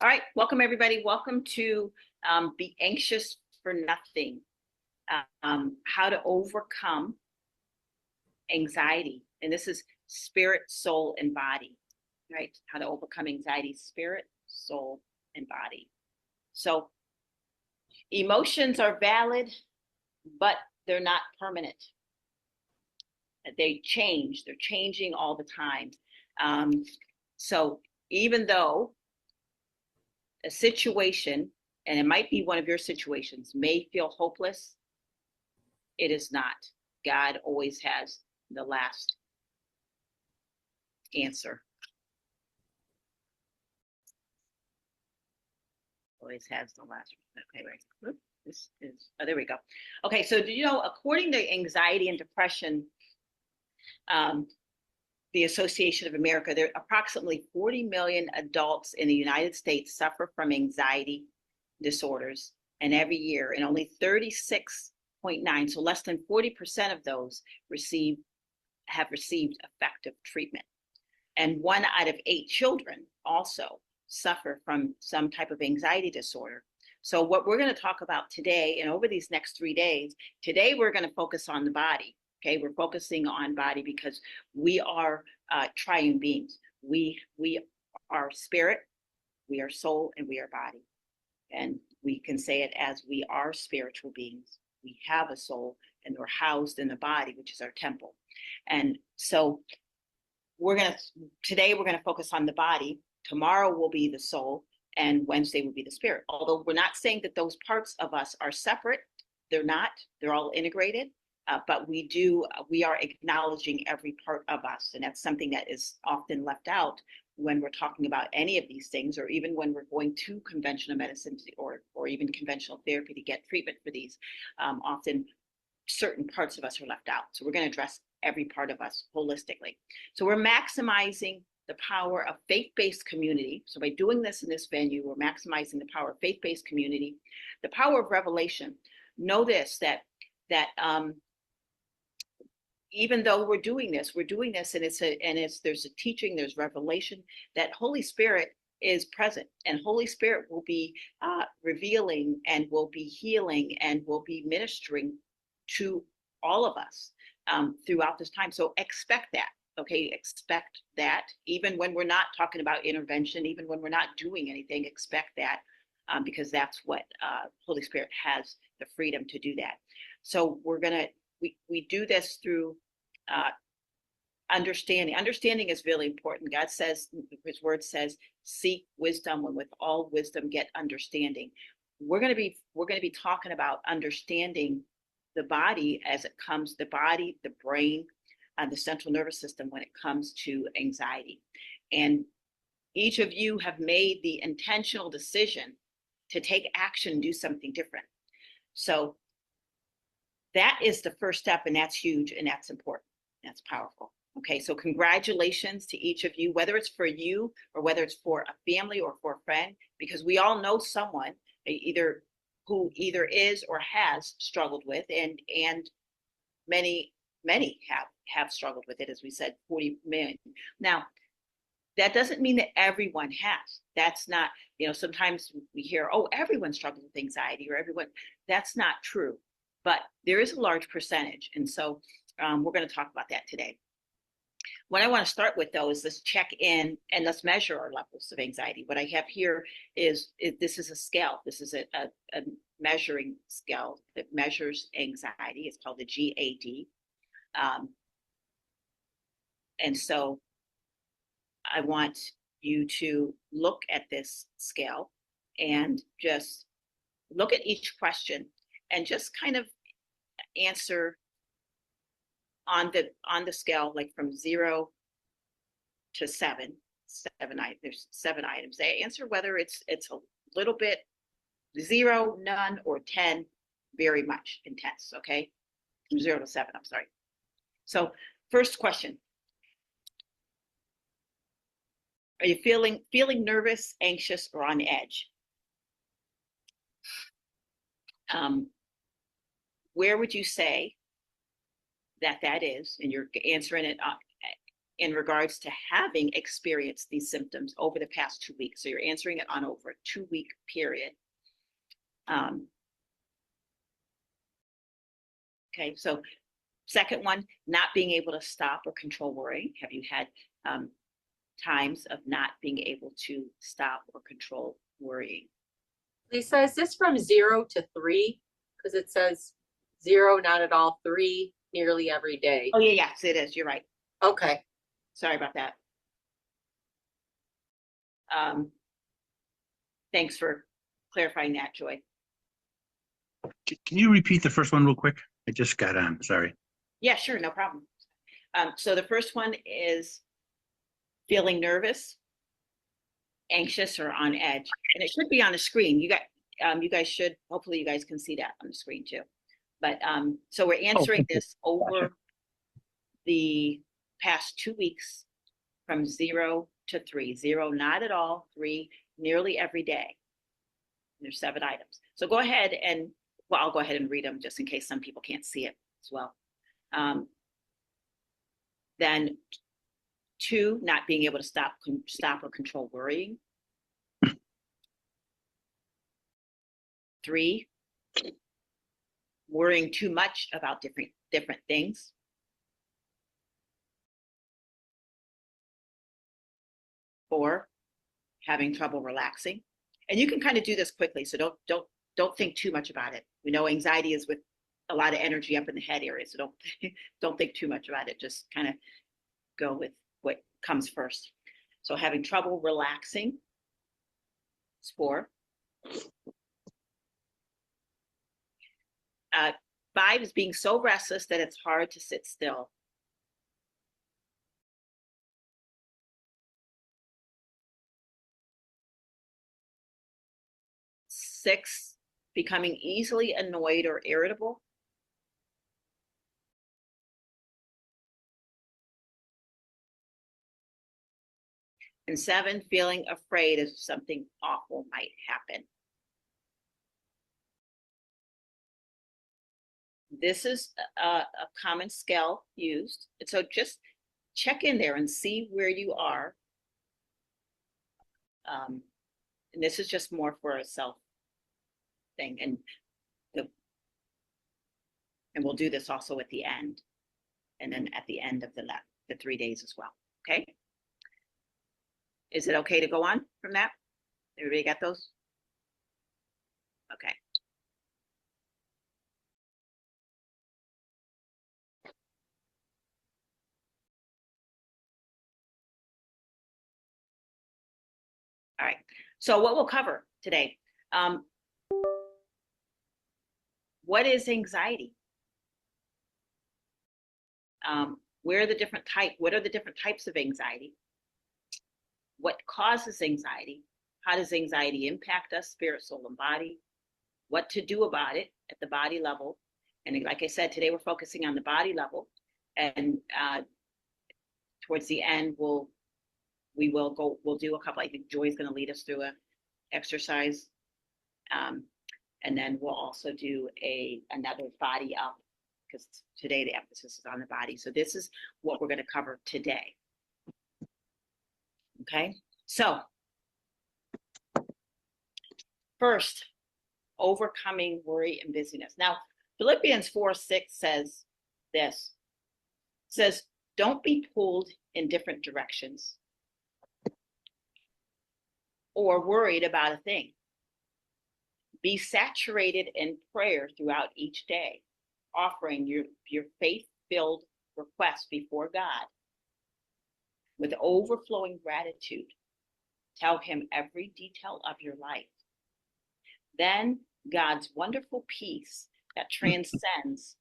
All right, welcome everybody. Welcome to Be Anxious for Nothing, how to overcome anxiety. And this is spirit, soul, and body, right? How to overcome anxiety, spirit, soul, and body. So emotions are valid, but they're not permanent. They change, they're changing all the time. So even though a situation, and it might be one of your situations, may feel hopeless, it is not. God always has the last answer. Always has the last. Okay, right. This is, oh, there we go. Okay, so do you know, according to anxiety and depression, the Association of America, there are approximately 40 million adults in the United States suffer from anxiety disorders, and every year, and only 36.9, so less than 40% of those have received effective treatment. And 1 out of 8 children also suffer from some type of anxiety disorder. So what we're going to talk about today and over these next 3 days, today we're going to focus on the body. Okay, we're focusing on body because we are triune beings. We are spirit, we are soul, and we are body. And we can say it as we are spiritual beings. We have a soul, and we're housed in the body, which is our temple. And so today we're going to focus on the body. Tomorrow will be the soul, and Wednesday will be the spirit. Although we're not saying that those parts of us are separate. They're not. They're all integrated. But we are acknowledging every part of us. And that's something that is often left out when we're talking about any of these things, or even when we're going to conventional medicine or even conventional therapy to get treatment for these. Often certain parts of us are left out. So we're going to address every part of us holistically. So we're maximizing the power of faith-based community. So by doing this in this venue, we're maximizing the power of faith-based community, the power of revelation. Know this, that even though we're doing this, and there's a teaching, there's revelation that Holy Spirit is present, and Holy Spirit will be revealing and will be healing and will be ministering to all of us throughout this time. So expect that. Okay, expect that. Even when we're not talking about intervention, even when we're not doing anything, expect that because that's what Holy Spirit has the freedom to do that. So we do this through understanding. Understanding is really important. God says, His Word says, seek wisdom, and with all wisdom get understanding. We're going to be talking about understanding the body as it comes, the body, the brain, the central nervous system when it comes to anxiety. And each of you have made the intentional decision to take action and do something different. So that is the first step, and that's huge, and that's important. That's powerful. Okay, so congratulations to each of you, whether it's for you or whether it's for a family or for a friend, because we all know someone who either is or has struggled with, and many have struggled with it, as we said, 40 million. Now, that doesn't mean that everyone has. That's not, sometimes we hear, oh, everyone struggles with anxiety, or everyone. That's not true. But there is a large percentage. And so we're going to talk about that today. What I want to start with, though, is let's check in and let's measure our levels of anxiety. What I have here is this is a scale. This is a measuring scale that measures anxiety. It's called the GAD. And so I want you to look at this scale and just look at each question and just kind of answer on the scale, like from 0 to 7. There's 7 items. They answer whether it's a little bit 0, none, or 10, very much intense. Okay, from 0 to 7. I'm sorry. So first question: are you feeling nervous, anxious, or on edge? Where would you say that is? And you're answering it in regards to having experienced these symptoms over the past 2 weeks. So you're answering it on over a 2-week period. Okay, so second one, not being able to stop or control worrying. Have you had times of not being able to stop or control worrying? Lisa, is this from 0 to 3? Because it says 0, not at all, 3, nearly every day. Oh, yeah, yes, it is. You're right. Okay. Sorry about that. Thanks for clarifying that, Joy. Can you repeat the first one real quick? I just got on, sorry. Yeah, sure, no problem. So the first one is feeling nervous, anxious, or on edge. And it should be on the screen. You guys should, hopefully you guys can see that on the screen too. But so we're answering this over the past 2 weeks from 0 to 3. 0, not at all. 3, nearly every day. There's 7 items. So go ahead and, well, I'll go ahead and read them just in case some people can't see it as well. Then 2, not being able to stop or control worrying. 3, worrying too much about different things. 4, having trouble relaxing. And you can kind of do this quickly, so don't think too much about it. We know anxiety is with a lot of energy up in the head area, so don't think too much about it. Just kind of go with what comes first. So having trouble relaxing is 4. 5 is being so restless that it's hard to sit still. 6, becoming easily annoyed or irritable. 7, feeling afraid if something awful might happen. This is a common scale used. So just check in there and see where you are. And this is just more for a self thing. And we'll do this also at the end. And then at the end of the 3 days as well. Okay? Is it okay to go on from that? Everybody got those? Okay. All right. So what we'll cover today. What is anxiety? What are the different types of anxiety? What causes anxiety? How does anxiety impact us, spirit, soul, and body? What to do about it at the body level? And like I said, today we're focusing on the body level. And towards the end, we'll do a couple. I think Joy's going to lead us through an exercise. And then we'll also do another body up, because today the emphasis is on the body. So this is what we're going to cover today. Okay, so first, overcoming worry and busyness. Now, Philippians 4:6 says this. It says, don't be pulled in different directions or worried about a thing. Be saturated in prayer throughout each day, offering your faith-filled requests before God with overflowing gratitude. Tell him every detail of your life. Then God's wonderful peace that transcends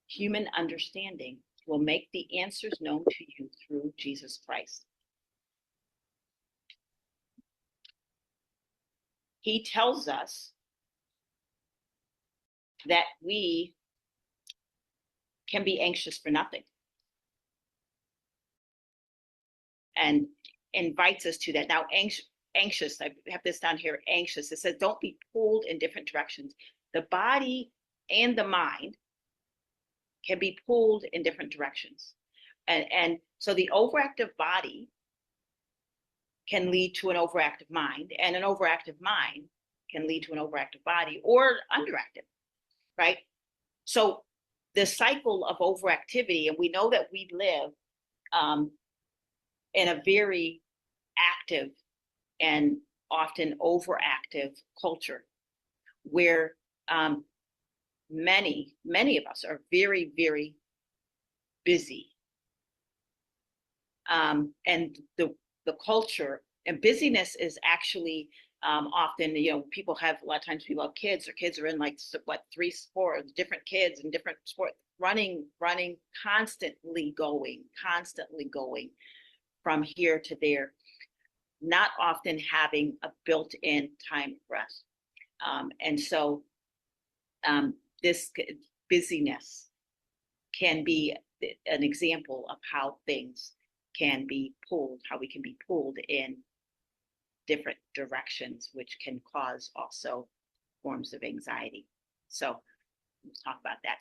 human understanding will make the answers known to you through Jesus Christ. He tells us that we can be anxious for nothing, and invites us to that. Now, anxious, I have this down here, anxious. It says, don't be pulled in different directions. The body and the mind can be pulled in different directions. And So the overactive body can lead to an overactive mind, and an overactive mind can lead to an overactive body or underactive, right? So the cycle of overactivity, and we know that we live in a very active and often overactive culture where many of us are very, very busy. And the culture and busyness is actually often, people have, a lot of times people have kids, or kids are in like, 3 sports, different kids in different sports, running, constantly going from here to there, not often having a built-in time of rest. And so this busyness can be an example of how things can be pulled, how we can be pulled in different directions, which can cause also forms of anxiety. So let's talk about that. So